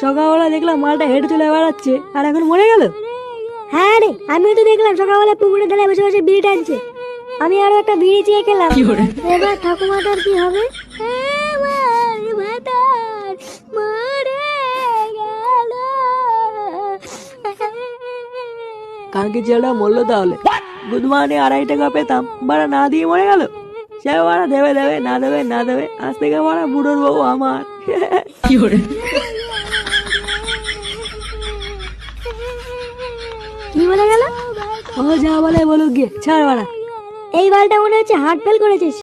সকালবেলা দেখলাম মালটা হেঁটে চলে বেড়াচ্ছে আর এখন মরে গেল। হ্যাঁ রে, আমিও তো দেখলাম সকালবেলা পুকুরে ধারে বসে বসে বিড়ি টানছে। আমি আরো একটা বিড়ি চেয়ে খেলাম। এবার ঠাকুমাটার কি হবে? আমার ভাতার মরে গেল। কালকে ছেলেটা মরলো তাহলে। গুড মর্নিং 2.5 টাকা পেতাম, বাড়া না দিয়ে মরে গেল। সে বাড়া দেবে দেবে না দেবে না দেবে, আজ থেকে বাড়া বুড়োর বউ আমার। কি বলে গেল? ও যা বলে বলুক গিয়ে, ছাড় বাড়া। এই বালটা মনে হচ্ছে হার্ট ফেল করেছিস।